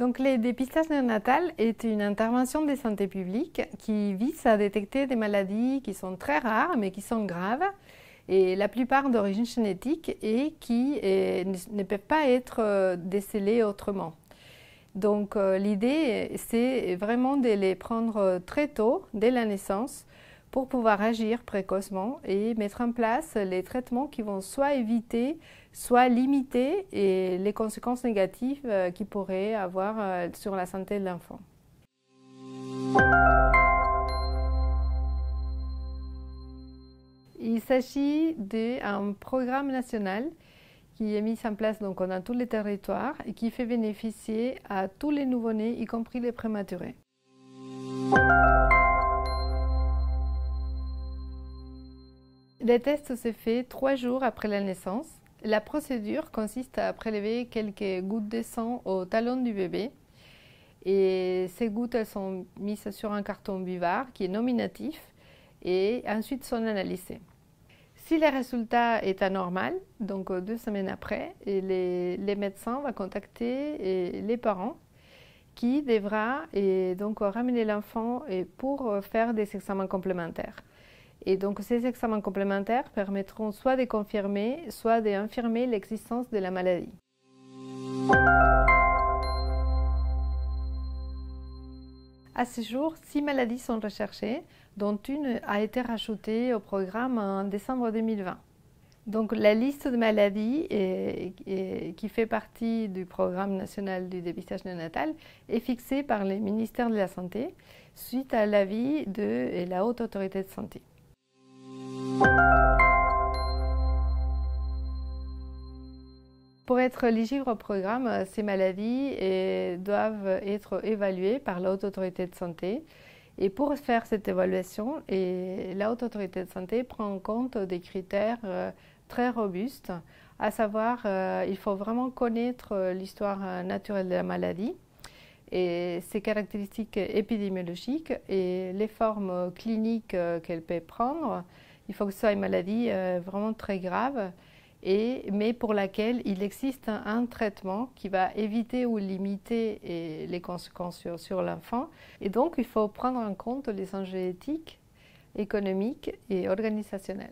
Donc, le dépistage néonatal est une intervention de santé publique qui vise à détecter des maladies qui sont très rares mais qui sont graves et la plupart d'origine génétique et qui ne peuvent pas être décelées autrement. Donc l'idée, c'est vraiment de les prendre très tôt, dès la naissance, pour pouvoir agir précocement et mettre en place les traitements qui vont soit éviter, soit limiter les conséquences négatives qu'ils pourraient avoir sur la santé de l'enfant. Il s'agit d'un programme national qui est mis en place donc, dans tous les territoires et qui fait bénéficier à tous les nouveau-nés, y compris les prématurés. Le test se fait 3 jours après la naissance. La procédure consiste à prélever quelques gouttes de sang au talon du bébé. Et ces gouttes elles sont mises sur un carton buvard qui est nominatif et ensuite sont analysées. Si le résultat est anormal, donc 2 semaines après, les médecins vont contacter les parents qui devra donc ramener l'enfant pour faire des examens complémentaires. Et donc ces examens complémentaires permettront soit de confirmer, soit d'infirmer l'existence de la maladie. À ce jour, 6 maladies sont recherchées, dont une a été rajoutée au programme en décembre 2020. Donc la liste de maladies qui fait partie du programme national du dépistage néonatal est fixée par le ministère de la Santé suite à l'avis de la Haute Autorité de Santé. Pour être éligible au programme, ces maladies doivent être évaluées par la Haute Autorité de Santé. Et pour faire cette évaluation, la Haute Autorité de Santé prend en compte des critères très robustes, à savoir il faut vraiment connaître l'histoire naturelle de la maladie et ses caractéristiques épidémiologiques et les formes cliniques qu'elle peut prendre. Il faut que ce soit une maladie vraiment très grave, mais pour laquelle il existe un traitement qui va éviter ou limiter les conséquences sur l'enfant. Et donc, il faut prendre en compte les enjeux éthiques, économiques et organisationnels.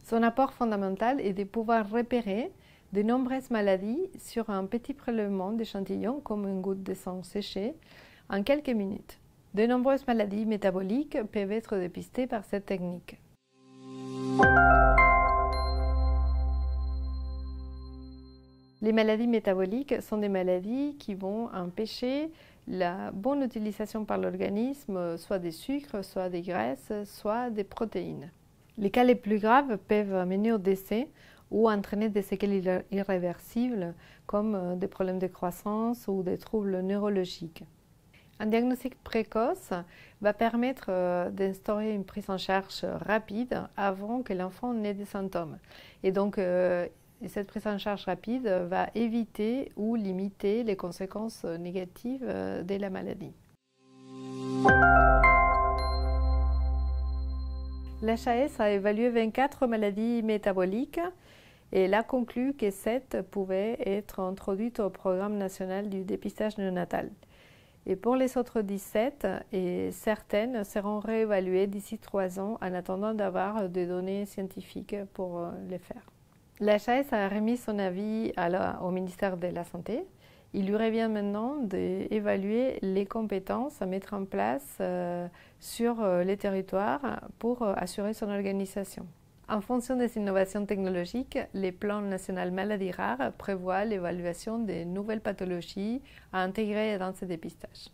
Son apport fondamental est de pouvoir repérer de nombreuses maladies sur un petit prélèvement d'échantillons, comme une goutte de sang séchée, en quelques minutes. De nombreuses maladies métaboliques peuvent être dépistées par cette technique. Les maladies métaboliques sont des maladies qui vont empêcher la bonne utilisation par l'organisme soit des sucres, soit des graisses, soit des protéines. Les cas les plus graves peuvent mener au décès ou entraîner des séquelles irréversibles comme des problèmes de croissance ou des troubles neurologiques. Un diagnostic précoce va permettre d'instaurer une prise en charge rapide avant que l'enfant n'ait des symptômes. Et donc, cette prise en charge rapide va éviter ou limiter les conséquences négatives de la maladie. L'HAS a évalué 24 maladies métaboliques et elle a conclu que 7 pouvaient être introduites au programme national du dépistage néonatal. Et pour les autres 17, certaines seront réévaluées d'ici 3 ans en attendant d'avoir des données scientifiques pour les faire. L'HAS a remis son avis au ministère de la Santé. Il lui revient maintenant d'évaluer les compétences à mettre en place sur les territoires pour assurer son organisation. En fonction des innovations technologiques, les plans nationaux maladies rares prévoient l'évaluation des nouvelles pathologies à intégrer dans ce dépistage.